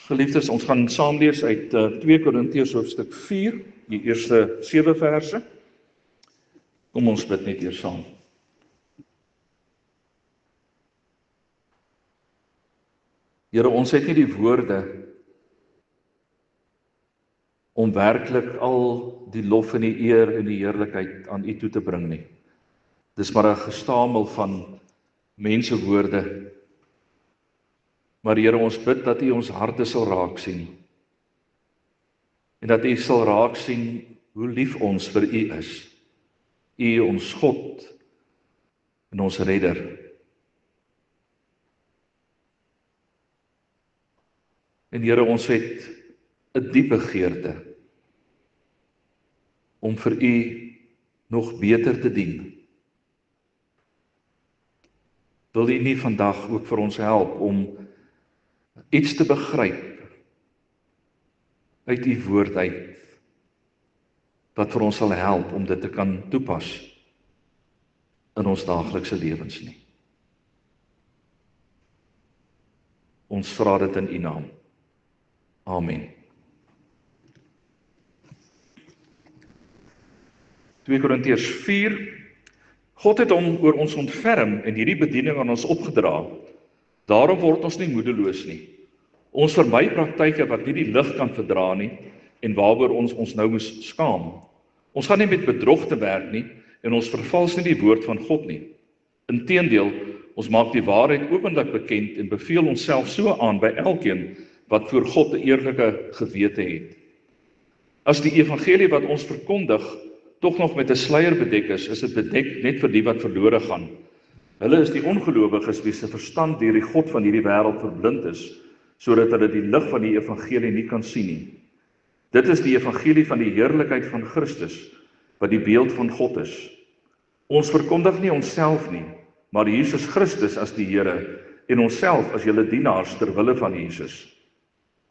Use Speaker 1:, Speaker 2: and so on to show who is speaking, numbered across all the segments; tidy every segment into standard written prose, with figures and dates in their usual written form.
Speaker 1: Geliefdes, ons gaan saam lees uit 2 Korintiërs hoofstuk 4, die eerste 7 verse. Kom ons bid net eers saam. Here, ons het nie die woorde om werklik al die lof en die eer en die heerlikheid aan U toe te bring nie. Dis maar 'n gestamel van mensewoorde. Maar Here, ons bid dat U ons harte sal raak sien. En dat U sal raak sien hoe lief ons vir U is. U ons God en ons Redder. En Here, ons het 'n diep begeerte om vir U nog beter te dien. Wil U nie vandag ook vir ons help om iets te begryp uit U woord uit, wat vir ons sal help om dit te kan toepas in ons daaglikse lewens nie. Ons vra dit in U naam. Amen. 2 Korintiërs 4. God het hom oor ons ontferm en hierdie bediening aan ons opgedra. Daarom word ons nie moedeloos nie. Ons vermy praktyke wat nie die lig kan verdra nie en waaroor ons nou moes skaam. Ons gaan nie met bedrog te werk nie en ons vervals nie die woord van God nie. Inteendeel, ons maak die waarheid openlik bekend en beveel onsself so aan by elkeen wat voor God 'n eerlike gewete het. As die evangelie wat ons verkondig tog nog met 'n sluier bedek is dit bedek net vir die wat verlore gaan. Hulle is die ongelowiges wie se verstand deur die god van hierdie wêreld verblind is, sodat hulle die lig van die evangelie nie kan sien nie. Dit is die evangelie van die heerlikheid van Christus, wat die beeld van God is. Ons verkondig nie onsself nie, maar Jesus Christus as die Here en onsself as julle dienaars ter wille van Jesus.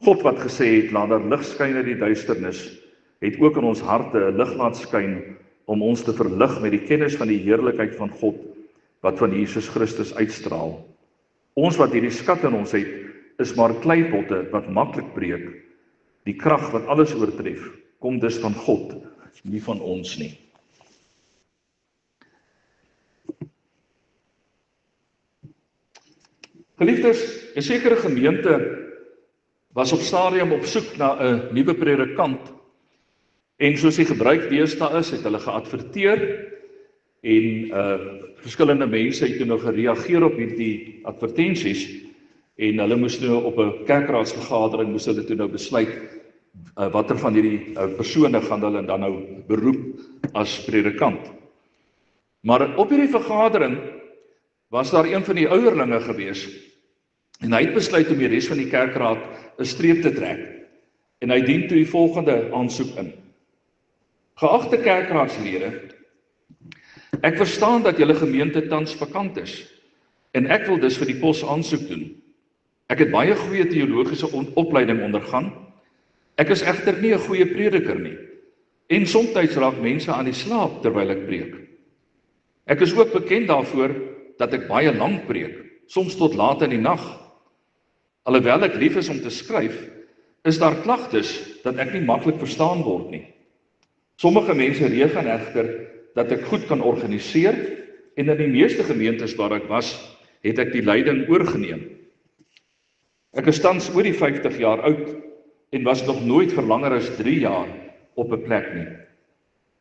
Speaker 1: God wat gesê het, laat daar lig skyn uit die duisternis, het ook in ons harte 'n lig laat skyn om ons te verlig met die kennis van die heerlikheid van God, wat van Jesus Christus uitstraal. Ons wat hierdie skat in ons het, is maar kleipotte wat maklik breek. Die krag wat alles oortref, kom dus van God, nie van ons nie. Geliefdes, 'n sekere gemeente was op stadium op soek na 'n nuwe predikant, en soos die gebruik deesdae is, het hulle geadverteer, en verskillende mense het toe nou gereageer op hierdie advertensies, en hulle moes nou op 'n kerkraadsvergadering moes hulle toe nou besluit watter van hierdie persone gaan hulle dan nou beroep as predikant. Maar op hierdie vergadering was daar een van die ouderlinge gewees, en hy het besluit om die res van die kerkraad 'n streep te trek, en hy dien toe die volgende aansoek in. Geagte kerkraadslede, ek verstaan dat julle gemeente tans vakant is, en ek wil dus vir die pos aansoek doen. Ek het baie goeie teologiese opleiding ondergaan. Ek is egter nie 'n goeie prediker nie, en soms raak mense aan die slaap terwyl ek preek. Ek is ook bekend daarvoor dat ek baie lank preek, soms tot laat in die nag. Alhoewel ek lief is om te skryf, is daar klagtes dat ek nie maklik verstaan word nie. Sommige mense reken egter dat ek goed kan organiseer, en in die meeste gemeentes waar ek was, het ek die leiding oorgeneem. Ek is tans oor die 50 jaar oud, en was nog nooit vir langer as 3 jaar op 'n plek nie.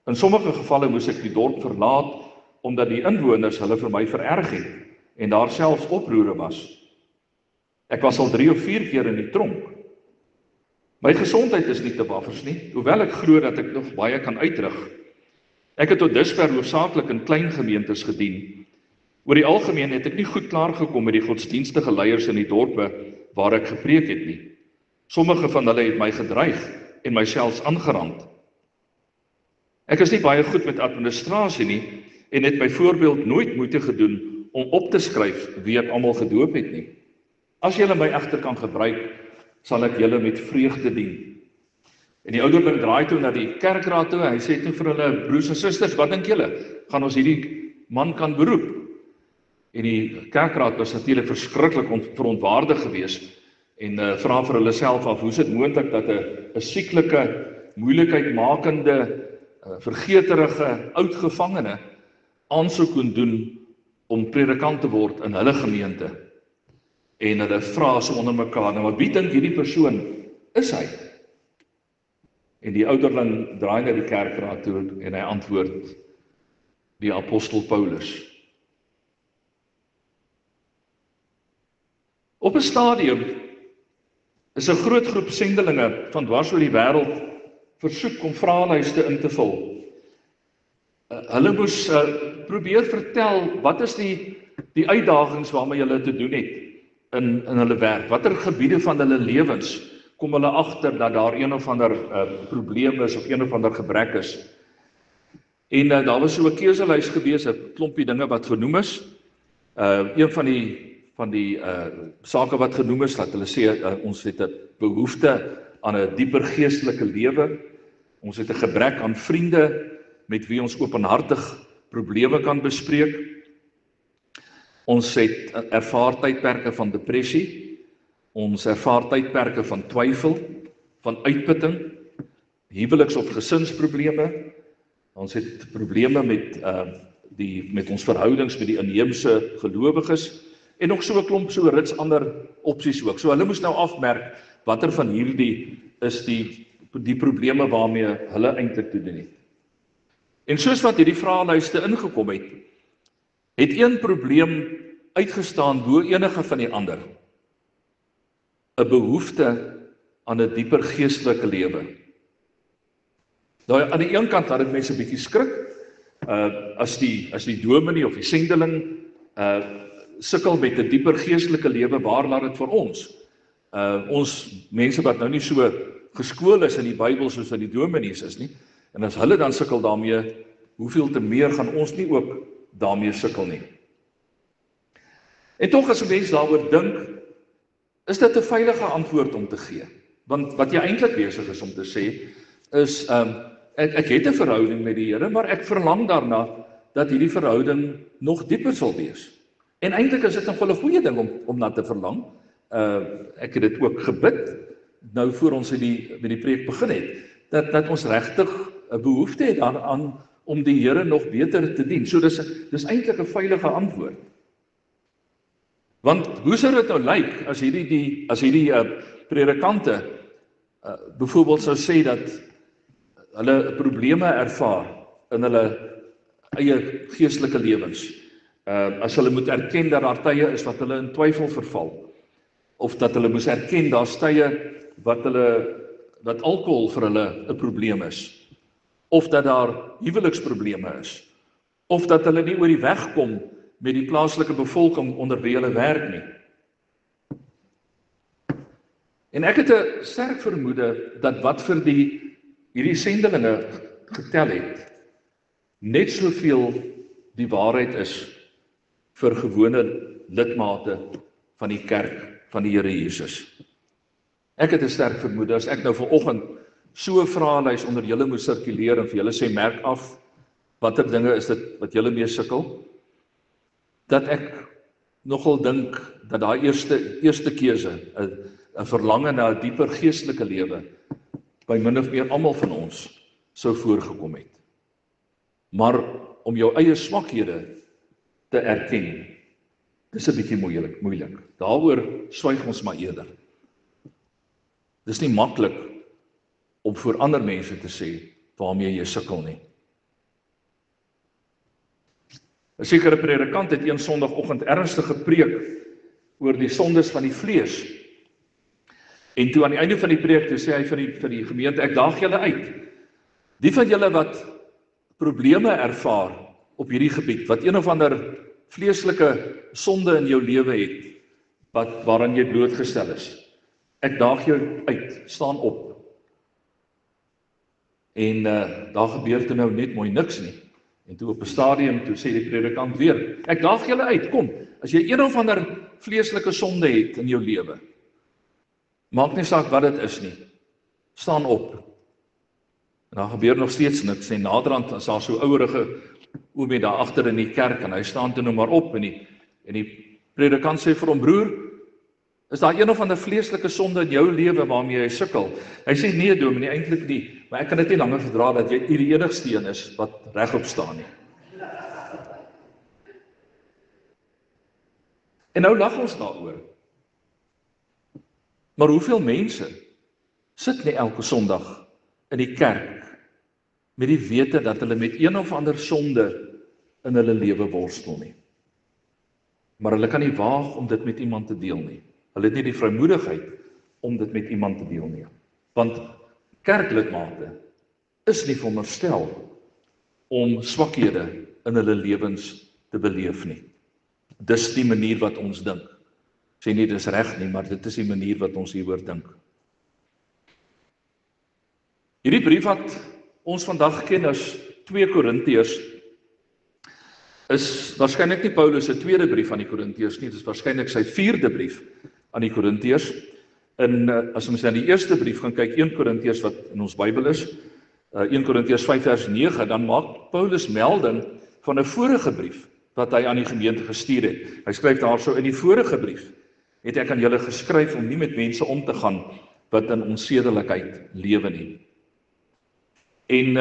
Speaker 1: In sommige gevalle moes ek die dorp verlaat, omdat die inwoners hulle vir my vererg het, en daar selfs oproere was. Ek was al 3 of 4 keer in die tronk. My gesondheid is nie te waffers nie, hoewel ek glo dat ek nog baie kan uitrig. Ek het tot dusver hoofsaaklik in klein gemeentes gedien. Oor die algemeen het ek nie goed klaargekom met die godsdienstige leiers in die dorpe waar ek gepreek het nie. Sommige van hulle het my gedreig en my selfs aangerand. Ek is nie baie goed met administrasie nie en het byvoorbeeld nooit moeite gedoen om op te skryf wie ek almal gedoop het nie. As julle my egter kan gebruik, sal ek julle met vreugde dien. En die ouderling draai toe na die kerkraad toe, hy sê toe vir hulle, broers en susters, wat dink julle? Gaan ons hierdie man kan beroep? En die kerkraad was natuurlik verskriklik verontwaardig geweest en vra vir hulle self af, hoe is dit moontlik dat 'n sieklike, moeilikheidmakende, vergeterige, oud-gevangene aansoek kon doen om predikant te word in hulle gemeente. En hulle vra so onder mekaar, nou, maar wie dink hierdie persoon is hy? En die ouderling draai na die kerkraad toe en hy antwoord, die apostel Paulus. Op 'n stadium is 'n groot groep sendelinge van dwars oor die wêreld versoek om vraelyste in te vul. Hulle moes probeer vertel, wat is die uitdagings waarmee hulle te doen het in hulle werk? Watter gebiede van hulle lewens kom hulle agter dat daar een of ander probleem is of een of ander gebrek is? En daar was so 'n keuselys gewees, 'n klompie dinge wat genoem is. Een van die sake wat genoem is, dat hulle sê, ons het 'n behoefte aan 'n dieper geestelike lewe. Ons het 'n gebrek aan vriende met wie ons openhartig probleme kan bespreek. Ons het ervaar tydperke van depressie. Ons ervaar tydperke van twyfel, van uitputting, huweliks- of gesinsprobleme. Ons het probleme met ons verhoudings met die inheemse gelowiges en nog so 'n klomp so rits ander opsies ook. So hulle moes nou afmerk watter van hierdie is die probleme waarmee hulle eintlik te doen het. En soos wat hierdie vraelyste ingekom het een probleem uitgestaan bo enige van die ander. 'n Behoefte aan 'n dieper geestelike lewe. Nou aan die een kant laat dit mense 'n bietjie skrik, as die dominee of die sendeling sukkel met 'n dieper geestelike lewe, waar laat dit vir ons? Ons mense wat nou nie so geskool is in die Bybel soos wat die dominees is nie, en as hulle dan sukkel daarmee, hoeveel te meer gaan ons nie ook daarmee sukkel nie. En tog as 'n mens daaroor dink, is dit 'n veilige antwoord om te gee. Want wat jy eintlik besig is om te sê, is ek het 'n verhouding met die Here, maar ek verlang daarna dat hierdie verhouding nog dieper sal wees. En eintlik is dit 'n goeie ding om na te verlang. Ek het dit ook gebid, nou voor ons met die preek begin het, dat ons regtig 'n behoefte het aan om die Here nog beter te dien. So dis eintlik 'n veilige antwoord. Want hoe sou dit nou lyk as hierdie predikante byvoorbeeld sou sê dat hulle probleme ervaar in hulle eie geestelike lewens? As hulle moet erken dat daar tye is wat hulle in twyfel verval, of dat hulle moes erken daar's tye wat alkohol vir hulle 'n probleem is, of dat daar huweliksprobleme is, of dat hulle nie oor die weg kom met die plaaslike bevolking onder wie hulle werk nie. En ek het 'n sterk vermoede dat wat vir hierdie sendelinge getel het, net soveel die waarheid is vir gewone lidmate van die kerk van die Here Jesus. Ek het 'n sterk vermoede, as ek nou vanoggend so 'n vraelys onder julle moet sirkuleer en vir julle sê, merk af, watter dinge is dit wat julle mee sukkel, dat ek nogal dink dat daai eerste keuse, 'n verlange na 'n dieper geestelike lewe, by min of meer almal van ons sou voorgekom het. Maar om jou eie swakhede te erken, dis 'n bietjie moeilik. Daaroor swyg ons maar eerder. Dis nie maklik om voor ander mense te sê waarmee jy sukkel nie. 'n Sekere predikant het een Sondagoggend ernstig gepreek oor die sondes van die vlees. En toe aan die einde van die preek, toe sê hy vir die gemeente, ek daag julle uit. Die van julle wat probleme ervaar op hierdie gebied, wat een of ander vleeslike sonde in jou lewe het, waaraan jy blootgestel is. Ek daag jou uit, staan op. En daar gebeur toe nou net mooi niks nie. En toe op 'n stadium, toe sê die predikant weer, ek daag julle uit, kom, as jy een of ander vleeslike sonde het in jou lewe, maak nie saak wat dit is nie, staan op. En dan gebeur nog steeds niks, en naderhand is daar so ouerige oomie daar agter in die kerk, en hy staan toe nou maar op, en die predikant sê vir hom, broer, Is daar een of ander vleeslike sonde in jou lewe waarmee jy sukkel? Hy sê nee dominee, eintlik nie, maar ek kan dit nie langer verdra dat jy die enigste een is wat regop staan nie. En nou lag ons daaroor. Maar hoeveel mense sit nie elke Sondag in die kerk met die wete dat hulle met een of ander sonde in hulle lewe worstel nie. Maar hulle kan nie waag om dit met iemand te deel nie. Hulle het nie die vrymoedigheid om dit met iemand te deel nie. Want kerklidmate is nie veronderstel om swakhede in hulle lewens te beleef nie. Dis die manier wat ons dink. Ek sê nie dis reg nie, maar dit is die manier wat ons hieroor dink. Hierdie brief wat ons vandag ken as 2 Korintiërs is waarskynlik nie Paulus se tweede brief aan die Korintiërs nie, dit is waarskynlik sy 4de brief aan die Korintiërs. En as ons na die eerste brief gaan kyk, 1 Korintiërs wat in ons Bybel is, 1 Korintiërs 5 vers 9, dan maak Paulus melding van 'n vorige brief wat hy aan die gemeente gestuur het. Hy skryf daarso: in die vorige brief het ek aan julle geskryf om nie met mense om te gaan wat in onsedelikheid lewe nie. En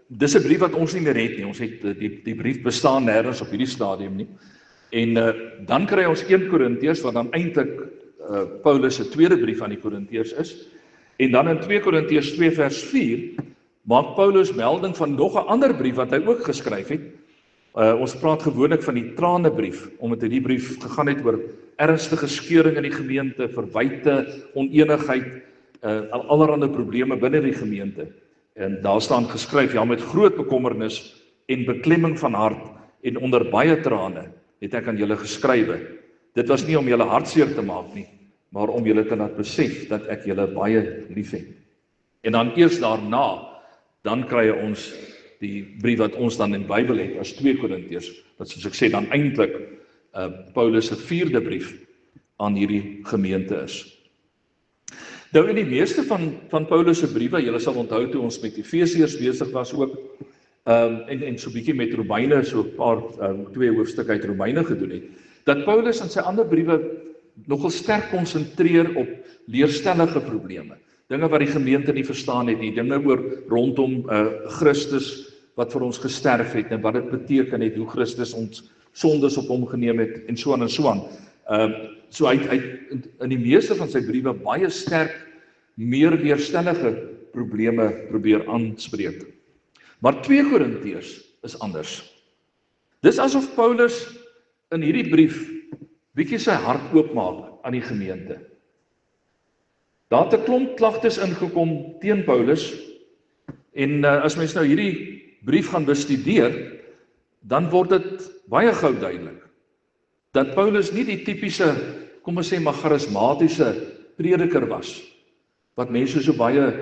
Speaker 1: dis 'n brief wat ons nie meer het nie. Ons het die brief bestaan nêrens op hierdie stadium nie. En dan kry ons 1 Korintiërs wat dan eintlik Paulus se tweede brief aan die Korintiërs is. En dan in 2 Korintiërs 2 vers 4 maak Paulus melding van nog 'n ander brief wat hy ook geskryf het. Ons praat gewoonlik van die tranebrief, omdat hierdie brief gegaan het oor ernstige skeuring in die gemeente, verwyte, oneenigheid, allerlei probleme binne die gemeente. En daar staan geskryf, ja, met groot bekommernis en beklemming van hart en onder baie trane het ek aan julle geskrywe. Dit was nie om julle hartseer te maak nie, maar om julle te laat besef dat ek julle baie liefhet. En dan eers daarna, dan kry ons die brief wat ons dan in die Bybel het as 2 Korintiërs, wat soos ek sê dan eintlik Paulus se 4de brief aan hierdie gemeente is. Nou in die meeste van Paulus se briewe, julle sal onthou toe ons met Efesiërs besig was ook, en so 'n bietjie met Romeine, so 'n paar 2 hoofstukke uit Romeine gedoen het, dat Paulus in sy ander briewe nogal sterk konsentreer op leerstellige probleme, dinge wat die gemeente nie verstaan het nie, dinge oor rondom Christus wat vir ons gesterf het en wat dit beteken het, hoe Christus ons sondes op hom geneem het en so aan en so aan. So hy in die meeste van sy briewe baie sterk meer leerstellige probleme probeer aanspreek. Maar 2 Korintiërs is anders. Dis asof Paulus in hierdie brief bietjie sy hart oopmaak aan die gemeente. Daar het 'n klomp klagtes ingekom teen Paulus en as mens nou hierdie brief gaan bestudeer, dan word dit baie gou duidelik dat Paulus nie die tipiese, kom ons sê maar charismatiese prediker was, wat mense so baie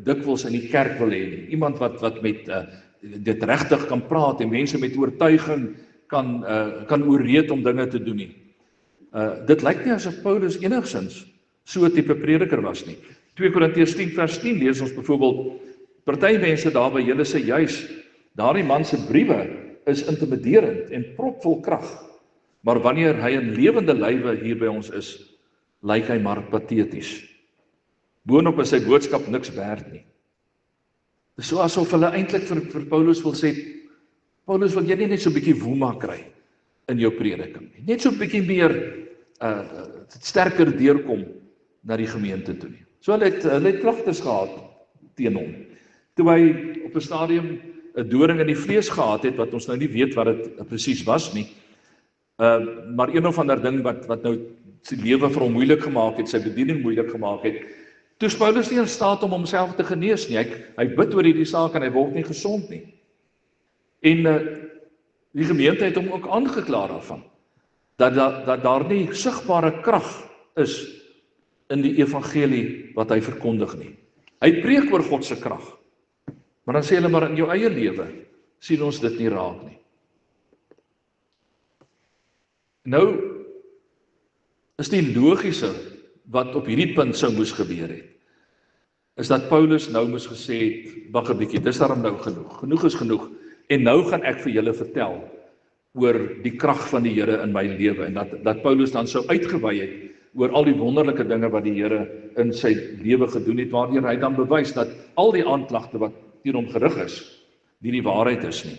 Speaker 1: dikwels in die kerk wil hê nie. Iemand wat met dit regtig kan praat en mense met oortuiging kan ooreed om dinge te doen nie. Dit lyk nie asof Paulus enigsins so 'n tipe prediker was nie. 2 Korintiërs 10 vers 10 lees ons byvoorbeeld, party mense daar by julle sê juis, daardie man se briewe is intimiderend en propvol krag, maar wanneer hy in lewende lywe hier by ons is, lyk hy maar pateties. Boonop is sy boodskap niks werd nie. Dis so asof hulle eintlik vir Paulus wil sê, Paulus, wil jy nie net so 'n bietjie woema kry in jou prediking nie, net so 'n bietjie meer sterker deurkom na die gemeente toe nie. So hulle het klagtes gehad teen hom. Toe hy op 'n stadium 'n doring in die vlees gehad het, wat ons nou nie weet wat dit presies was nie, maar een of ander ding wat nou sy lewe vir hom moeilik gemaak het, sy bediening moeilik gemaak het, toe is Paulus nie in staat om homself te genees nie. Hy bid oor hierdie saak en hy word nie gesond nie. En die gemeente het hom ook aangekla daarvan, dat daar nie sigbare krag is in die evangelie wat hy verkondig nie. Hy preek oor God se krag, maar dan sê hulle maar in jou eie lewe sien ons dit nie raak nie. Nou is die logiese wat op hierdie punt sou moes gebeur het, is dat Paulus nou moes gesê het, wag 'n bietjie, dis daarom nou genoeg. Genoeg is genoeg. En nou gaan ek vir julle vertel oor die krag van die Here in my lewe, en dat Paulus dan sou uitgewy het oor al die wonderlike dinge wat die Here in sy lewe gedoen het, waardeur hy dan bewys dat al die aanklagte wat teen hom gerig is, nie die waarheid is nie.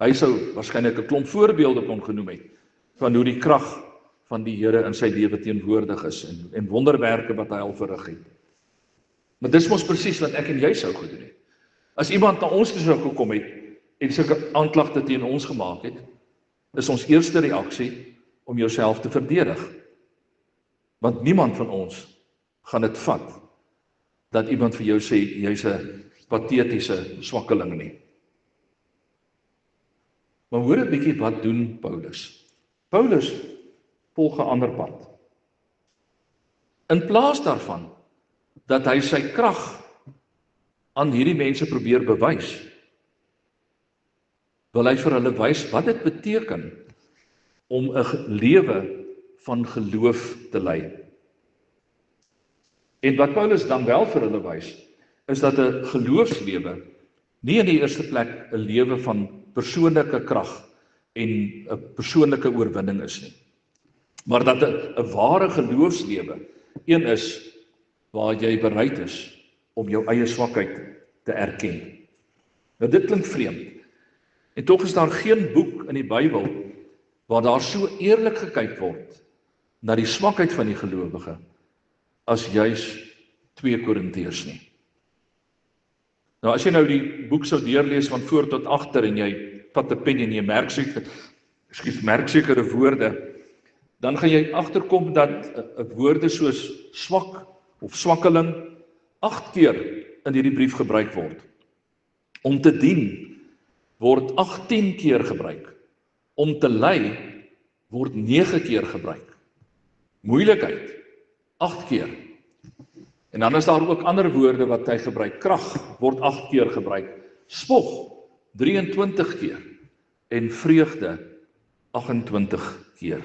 Speaker 1: Hy sou waarskynlik 'n klomp voorbeelde kon genoem het van hoe die krag van die Here in sy lewe teenwoordig is en wonderwerke wat hy al verrig het. Maar dis mos presies wat ek en jy sou gedoen het. As iemand na ons toe sou gekom het en sulke aanklagte teen ons gemaak het, is ons eerste reaksie om jouself te verdedig. Want niemand van ons gaan dit vat dat iemand vir jou sê jy's 'n patetiese swakkeling nie. Maar hoor 'n bietjie wat doen Paulus. Paulus volg 'n ander pad. In plaas daarvan dat hy sy krag aan hierdie mense probeer bewys, wil hy vir hulle wys wat dit beteken om 'n lewe van geloof te lei. En wat Paulus dan wel vir hulle wys, is dat 'n geloofslewe nie in die eerste plek 'n lewe van persoonlike krag en 'n persoonlike oorwinning is nie. Maar dat 'n ware geloofslewe een is waar jy bereid is om jou eie swakheid te erken. Nou dit klink vreemd. En tog is daar geen boek in die Bybel waar daar so eerlik gekyk word na die swakheid van die gelowige as juis 2 Korintiërs nie. Nou as jy nou die boek sou deurlees van voor tot agter en jy vat 'n pen en jy merk sekere woorde, dan gaan jy agterkom dat woorde soos swak of swakkeling 8 keer in hierdie brief gebruik word. Om te dien word 18 keer gebruik. Om te lei word 9 keer gebruik. Moeilikheid 8 keer. En dan is daar ook ander woorde wat hy gebruik. Krag word 8 keer gebruik. Spog 23 keer en vreugde 28 keer.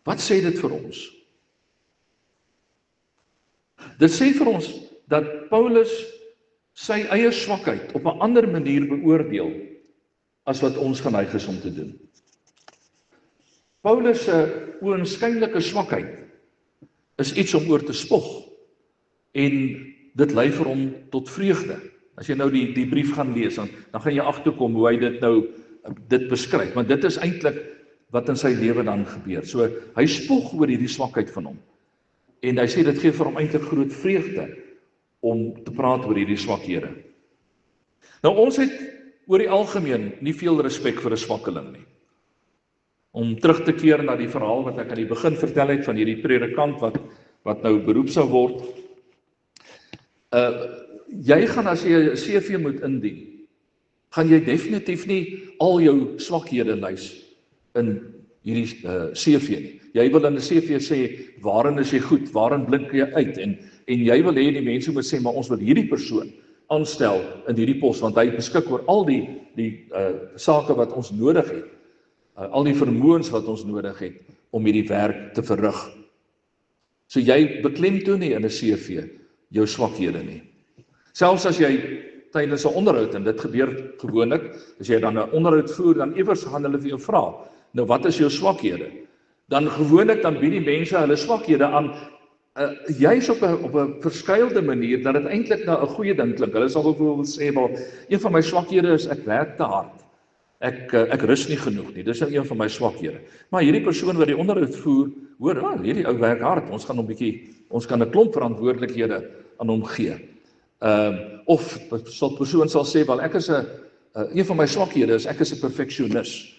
Speaker 1: Wat sê dit vir ons? Dit sê vir ons dat Paulus sy eie swakheid op 'n ander manier beoordeel as wat ons geneig is om te doen. Paulus se oënskynlike swakheid is iets om oor te spog en dit lei vir hom tot vreugde. As jy nou die brief gaan lees, dan gaan jy agterkom hoe hy dit beskryf, want dit is eintlik wat in sy lewe dan gebeur. So hy spog oor hierdie swakheid van hom. En hy sê dit gee vir hom eintlik groot vreugde om te praat oor hierdie swakhede. Nou ons het oor die algemeen nie veel respek vir 'n swakkeling nie. Om terug te keer na die verhaal wat ek aan die begin vertel het van hierdie predikant wat nou beroep sou word. Jy gaan as jy 'n CV moet indien, gaan jy definitief nie al jou swakhede lys in hierdie CV nie. Jy wil in 'n CV sê, waarin is jy goed, waarin blink jy uit, en jy wil hê die mense moet sê, maar ons wil hierdie persoon aanstel in hierdie pos, want hy beskik oor al die sake wat ons nodig het, al die vermoëns wat ons nodig het, om hierdie werk te verrig. So jy beklemtoon nie in 'n CV jou swakhede nie. Selfs as jy tydens 'n onderhoud, en dit gebeur gewoonlik, as jy dan 'n onderhoud voer, dan iewers gaan hulle vir jou vra, nou wat is jou swakhede? Dan gewoonlik dan bied die mense hulle swakhede aan, juis op 'n verskuilde manier, dat dit eintlik na 'n goeie ding klink. Hulle sal byvoorbeeld sê, maar een van my swakhede is ek werk te hard. Ek rus nie genoeg nie. Dis nou een van my swakhede. Maar hierdie persoon wat die onderhoud voer, hoor, hierdie ou werk hard. Ons kan 'n klomp verantwoordelikhede aan hom gee. Of die persoon sal sê, wel ek is een van my swakhede is ek is 'n perfeksionis.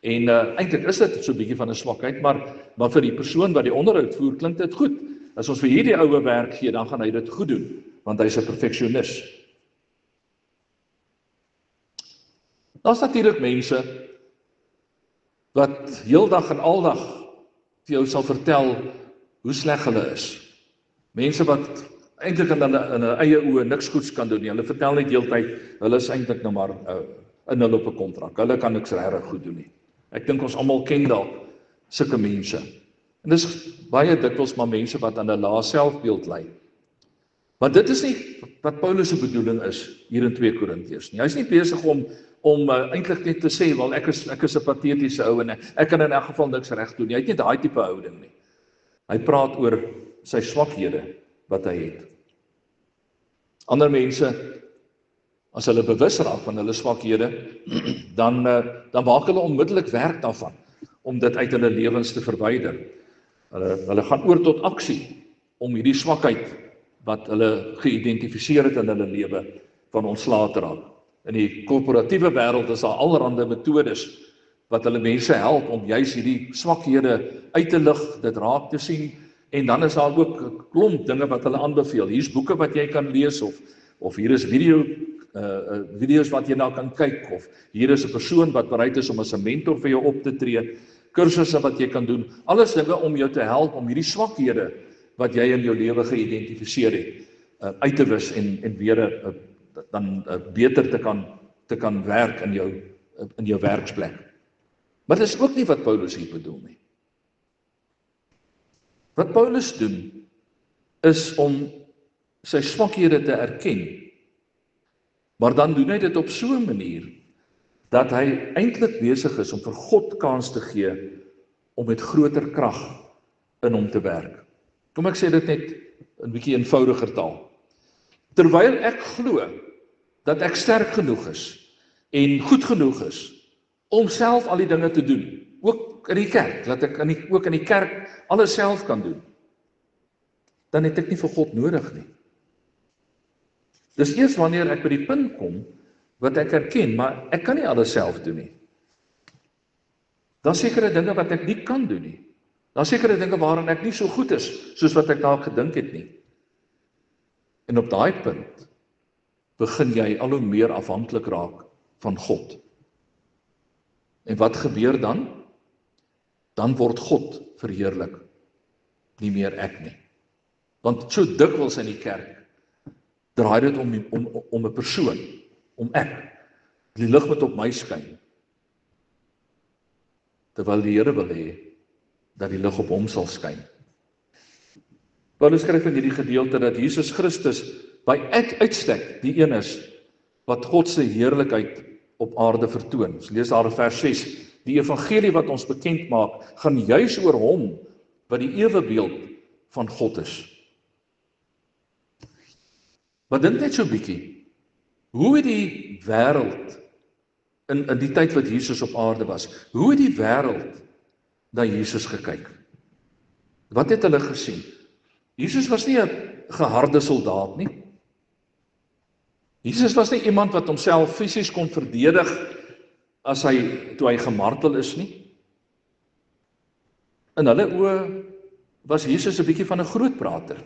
Speaker 1: En eintlik is dit so 'n bietjie van 'n swakheid, maar vir die persoon wat die onderhoud voer, klink dit goed. As ons vir hierdie oue werk gee, dan gaan hy dit goed doen, want hy's 'n perfeksionis. Daar's natuurlik mense wat heeldag en aldag vir jou sal vertel hoe sleg hulle is. Mense wat eintlik in hulle eie oë niks goeds kan doen nie. Hulle vertel net heeltyd, hulle is eintlik nou maar in hulle op 'n kontrak. Hulle kan niks regtig goed doen nie. Ek dink ons almal ken dalk sulke mense. En dis baie dikwels maar mense wat aan 'n lae selfbeeld ly. Maar dit is nie wat Paulus se bedoeling is hier in 2 Korintiërs nie. Hy's nie besig om om eintlik net te sê, wel ek is 'n patetiese ou en ek kan in elk geval niks reg doen nie. Hy het nie daai tipe houding nie. Hy praat oor sy swakhede wat hy het. Ander mense, as hulle bewus raak van hulle swakhede, dan maak hulle onmiddellik werk daarvan om dit uit hulle lewens te verwyder. Hulle gaan oor tot aksie om hierdie swakheid wat hulle geïdentifiseer het in hulle lewe van ontslae te raak. In die korporatiewe wêreld is daar allerlei metodes wat hulle mense help om juis hierdie swakhede uit te lig, dit raak te sien, en dan is daar ook 'n klomp dinge wat hulle aanbeveel. Hier's boeke wat jy kan lees, of hier is video's wat jy na kan kyk, of hier is 'n persoon wat bereid is om as 'n mentor vir jou op te tree, kursusse wat jy kan doen, alles dinge om jou te help om hierdie swakhede wat jy in jou lewe geïdentifiseer het, uit te wis en weer dan beter te kan werk in jou werksplek. Maar dit is ook nie wat Paulus hier bedoel nie. Wat Paulus doen, is om sy swakhede te erken, maar dan doen hy dit op so 'n manier, dat hy eintlik besig is om vir God kans te gee, om met groter krag in hom te werk. Kom ek sê dit net 'n bietjie eenvoudiger taal. Terwyl ek glo, dat ek sterk genoeg is, en goed genoeg is, om self al die dinge te doen, ook in die kerk, dat ek ook in die kerk alles self kan doen, dan het ek nie vir God nodig nie. Dis eers wanneer ek by die punt kom, wat ek erken, maar ek kan nie alles self doen nie. Daar sekere dinge wat ek nie kan doen nie. Daar sekere dinge waarin ek nie so goed is, soos wat ek dalk gedink het nie. En op daai punt, begin jy al hoe meer afhanklik raak van God. En wat gebeur dan? Dan word God verheerlik, nie meer ek nie. Want so dikwels in die kerk, draai dit om 'n persoon, om ek. Die lig moet op my skyn. Terwyl die Here wil hê, dat die lig op hom sal skyn. Paulus skryf in hierdie gedeelte dat Jesus Christus by uitstek die een is wat God se heerlikheid op aarde vertoon. Ons lees daar in vers 6, die evangelie wat ons bekend maak, gaan juis oor hom wat die ewebeeld van God is. Maar dink net so 'n bietjie, hoe het die wêreld in die tyd wat Jesus op aarde was, hoe het die wêreld na Jesus gekyk? Wat het hulle gesien? Jesus was nie 'n geharde soldaat nie. Jesus was nie iemand wat homself fisies kon verdedig toe hy gemartel is nie. In hulle oë was Jesus 'n bietjie van 'n groot prater.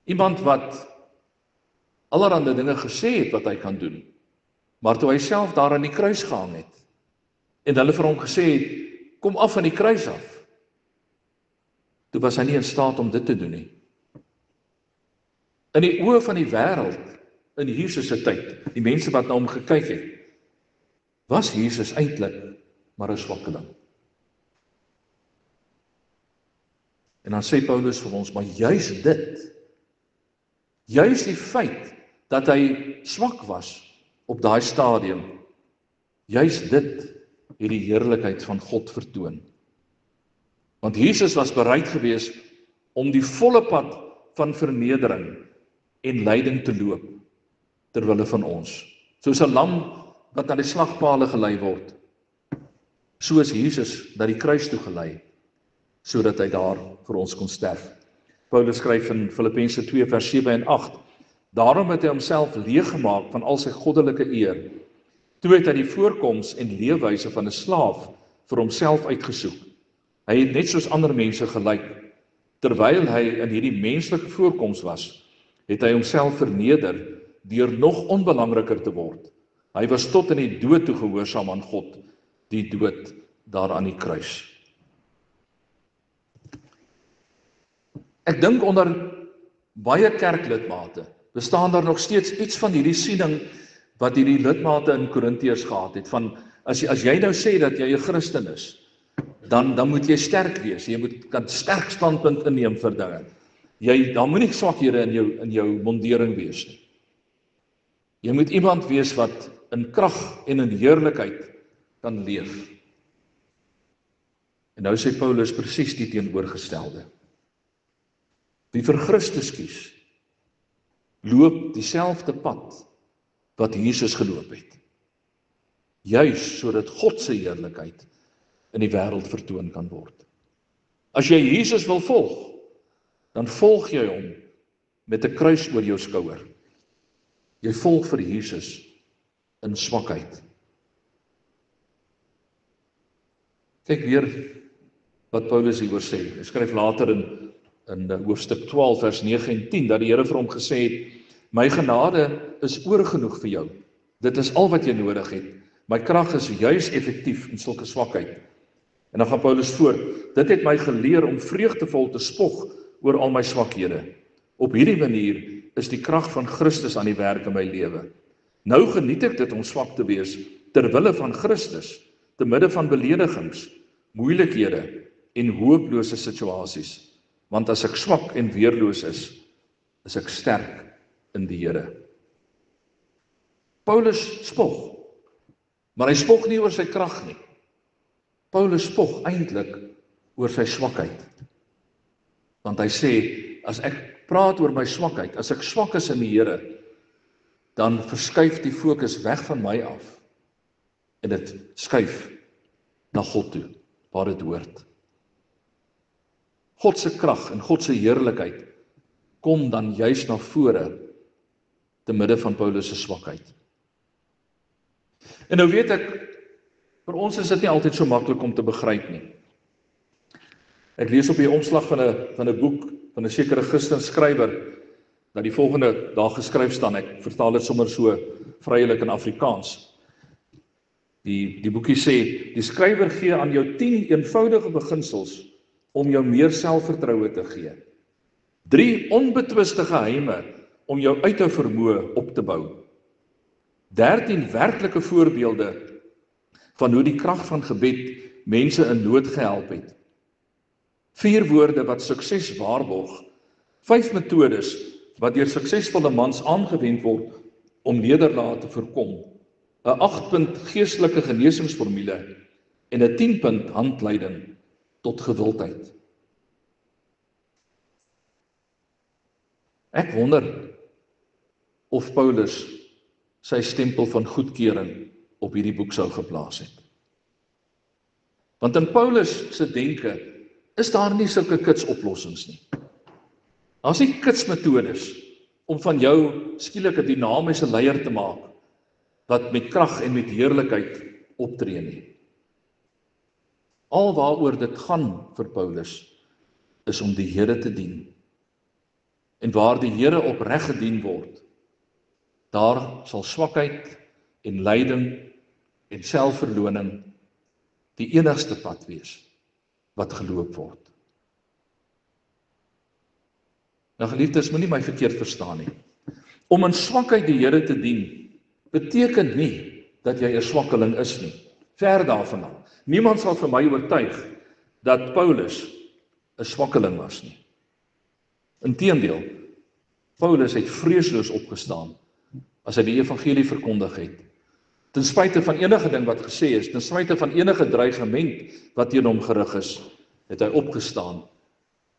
Speaker 1: Iemand wat allerhande dinge gesê het wat hy kan doen, maar toe hy self daar aan die kruis gehang het, en hulle vir hom gesê het, kom af van die kruis af, toe was hy nie in staat om dit te doen nie. In die oë van die wêreld, in Jesus se tyd, die mense wat na hom gekyk het, was Jesus eintlik maar 'n swakkeling. En dan sê Paulus vir ons, maar juis dit, juis die feit dat hy swak was op daai stadium, juis dit het die heerlikheid van God vertoon. Want Jesus was bereid gewees om die volle pad van vernedering en lyding te loop ter wille van ons. Soos 'n lam wat na die slagpale gelei word, so is Jesus na die kruis toe gelei, sodat hy daar vir ons kon sterf. Paulus skryf in Filippense 2 vers 7 en 8, daarom het hy homself leeg gemaak van al sy goddelike eer. Toe het hy die voorkoms en leefwyse van 'n slaaf vir homself uitgesoek. Hy het net soos ander mense gelyk. Terwyl hy in hierdie menslike voorkoms was, het hy homself verneder deur nog onbelangriker te word. Hy was tot in die dood toe gehoorsaam aan God, die dood daar aan die kruis. Ek dink onder baie kerklidmate bestaan daar nog steeds iets van hierdie siening wat hierdie lidmate in Korintiërs gehad het, van as jy nou sê dat jy 'n Christen is, dan moet jy sterk wees, jy kan sterk standpunt inneem vir dinge. Daar moet nie swakhede in jou mondering wees nie. Jy moet iemand wees wat in krag en in heerlikheid kan leef. En nou sê Paulus presies die teenoorgestelde. Wie vir Christus kies, loop dieselfde pad wat Jesus geloop het. Juis sodat God se heerlikheid in die wêreld vertoon kan word. As jy Jesus wil volg, dan volg jy hom met 'n kruis oor jou skouer. Jy volg vir Jesus in swakheid. Kyk weer wat Paulus hieroor sê. Hy skryf later in hoofstuk 12 vers 9 en 10 dat die Here vir hom gesê het: my genade is oorgenoeg vir jou. Dit is al wat jy nodig het. My krag is juis effektief in sulke swakheid. En dan gaan Paulus voort: dit het my geleer om vreugdevol te spog oor al my swakhede. Op hierdie manier is die krag van Christus aan die werk in my lewe. Nou geniet ek dit om swak te wees ter wille van Christus, te midde van beledigings, moeilikhede en hopelose situasies. Want as ek swak en weerloos is ek sterk in die Here. Paulus spog, maar hy spog nie oor sy krag nie. Paulus spog eintlik oor sy swakheid. Want hy sê, as ek praat oor my swakheid, as ek swak is in die Here, dan verskuif die fokus weg van my af en dit skuif na God toe, waar dit hoort. God se krag en God se heerlikheid kom dan juis na vore te midde van Paulus se swakheid. En nou weet ek, vir ons is dit nie altyd so maklik om te begryp nie. Ek lees op die omslag van 'n boek van 'n sekere Christenskrywer dat die volgende daar geskryf staan. Ek vertaal dit sommer so vrylik in Afrikaans. Die boekie sê, die skrywer gee aan jou 10 eenvoudige beginsels om jou meer selfvertroue te gee. 3 onbetwiste geheime om jou uithou vermoë op te bou. 13 werklike voorbeelde van hoe die krag van gebed mense in nood gehelp het. 4 woorde wat sukses waarborg. 5 metodes wat deur suksesvolle mans aangewend word om nederlae te voorkom. 'n 8-punt geestelike genesingsformule en 'n 10-punt handleiding tot gewildheid. Ek wonder of Paulus sy stempel van goedkeuring op hierdie boek sou geplaas het. Want in Paulus se denke is daar nie sulke kitsoplossings nie. Daar's nie kitsmetodes om van jou skielik 'n dinamiese leier te maak wat met krag en met heerlikheid optree nie. Al waaroor dit gaan vir Paulus is om die Here te dien. En waar die Here opreg gedien word, daar sal swakheid en lyding en selfverloning die enigste pad wees wat geloop word. Nou geliefdes, moenie my verkeerd verstaan nie. Om in swakheid die Here te dien, beteken nie dat jy 'n swakkeling is nie. Ver daarvan af. Niemand sal vir my oortuig dat Paulus 'n swakkeling was nie. Inteendeel, Paulus het vreesloos opgestaan as hy die evangelie verkondig het. Ten spyte van enige ding wat gesê is, ten spyte van enige dreigement wat teen hom gerig is, het hy opgestaan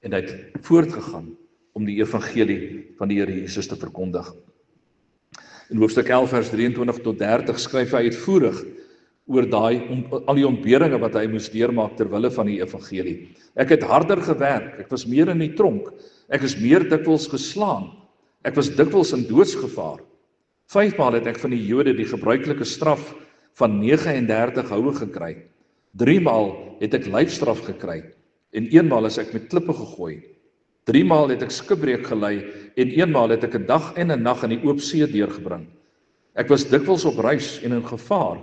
Speaker 1: en hy het voortgegaan om die evangelie van die Here Jesus te verkondig. In hoofstuk 11 vers 23 tot 30 skryf hy uitvoerig oor al die ontberinge wat hy moes deurmaak ter wille van die evangelie. Ek het harder gewerk, ek was meer in die tronk, ek is meer dikwels geslaan, ek was dikwels in doodsgevaar. 5 maal het ek van die Jode die gebruikelike straf van 39 houe gekry. 3 maal het ek lyfstraf gekry en 1 maal is ek met klippe gegooi. 3 maal het ek skipbreek gelei en 1 maal het ek 'n dag en 'n nag in die oop see deurgebring. Ek was dikwels op reis en in gevaar.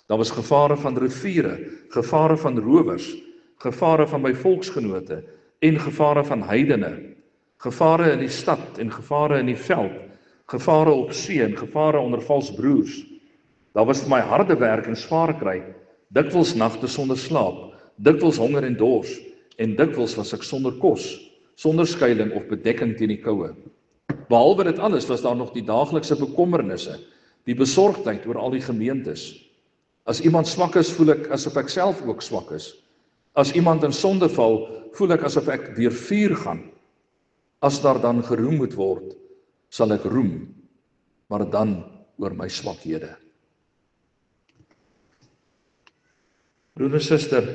Speaker 1: Daar was gevare van riviere, gevare van rowers, gevare van my volksgenote en gevare van heidene, gevare in die stad en gevare in die veld, gevare op see en gevare onder vals broers. Daar was vir my harde werk en swaar kry, dikwels nagte sonder slaap, dikwels honger en dors, en dikwels was ek sonder kos, sonder skuiling of bedekking teen die koue. Behalwe dit alles was daar nog die daaglikse bekommernisse die besorgdheid oor al die gemeentes. As iemand swak is, voel ek asof ek self ook swak is. As iemand in sonde val, voel ek asof ek deur vuur gaan. As daar dan geroem moet word, sal ek roem, maar dan oor my swakhede. Broer en suster,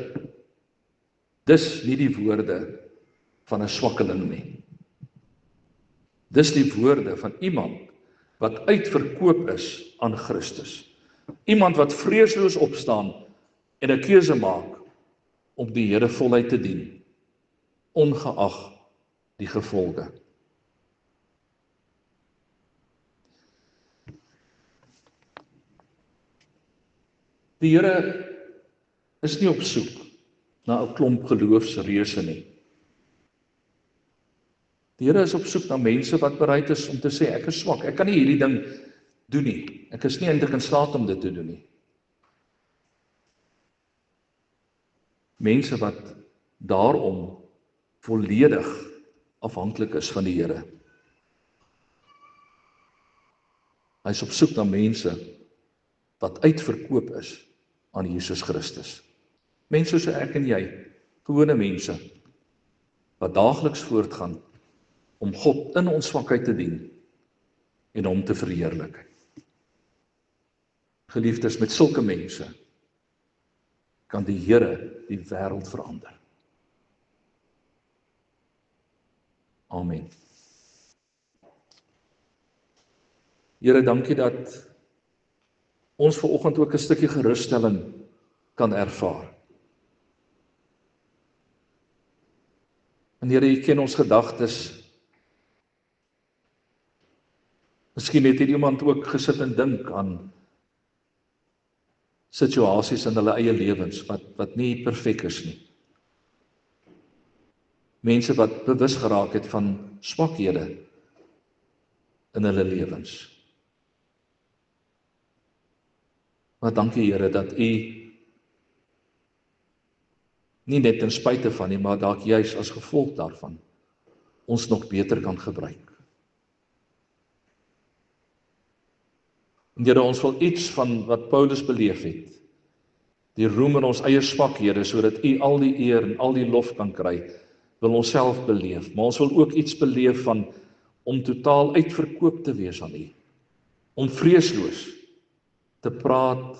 Speaker 1: dis nie die woorde van 'n swakkeling nie. Dis die woorde van iemand wat uitverkoop is aan Christus. Iemand wat vreesloos opstaan en 'n keuse maak om die Here voluit te dien, ongeag die gevolge. Die Here is nie op soek na 'n klomp geloofsreuse nie. Die Here is op soek na mense wat bereid is om te sê, ek is swak, ek kan nie hierdie ding doen nie. Ek is nie eintlik in staat om dit te doen nie. Mense wat daarom volledig afhanklik is van die Here. Hy is op soek na mense wat uitverkoop is aan Jesus Christus. Mense soos ek en jy, gewone mense, wat daagliks voortgaan om God in ons swakheid te dien en hom te verheerlik. Geliefdes, met sulke mense kan die Here die wêreld verander. Amen. Here, dankie dat ons vanoggend ook 'n stukkie gerusstelling kan ervaar. En Here, U ken ons gedagtes. Miskien het iemand ook gesit en dink aan situasies in hulle eie lewens wat nie perfek is nie. Mense wat bewus geraak het van swakhede in hulle lewens. Maar dankie Here dat U nie net ten spyte van nie, maar dalk juis as gevolg daarvan ons nog beter kan gebruik. En Here, ons wil iets van wat Paulus beleef het, die roem in ons eie swakhede, sodat U al die eer en al die lof kan kry, wil ons self beleef. Maar ons wil ook iets beleef van om totaal uitverkoop te wees aan U, om vreesloos te praat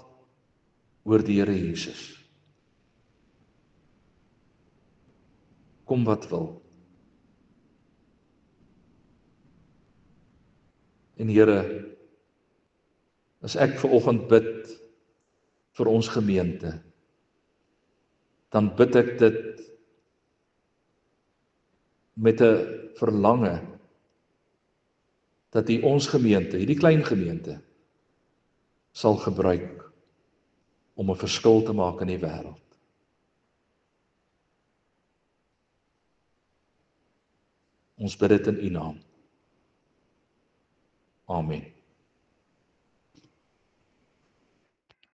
Speaker 1: oor die Here Jesus. Kom wat wil. En Here, as ek vanoggend bid vir ons gemeente, dan bid ek dit met 'n verlange dat U ons gemeente, hierdie klein gemeente, sal gebruik om 'n verskil te maak in die wêreld. Ons bid dit in U naam. Amen.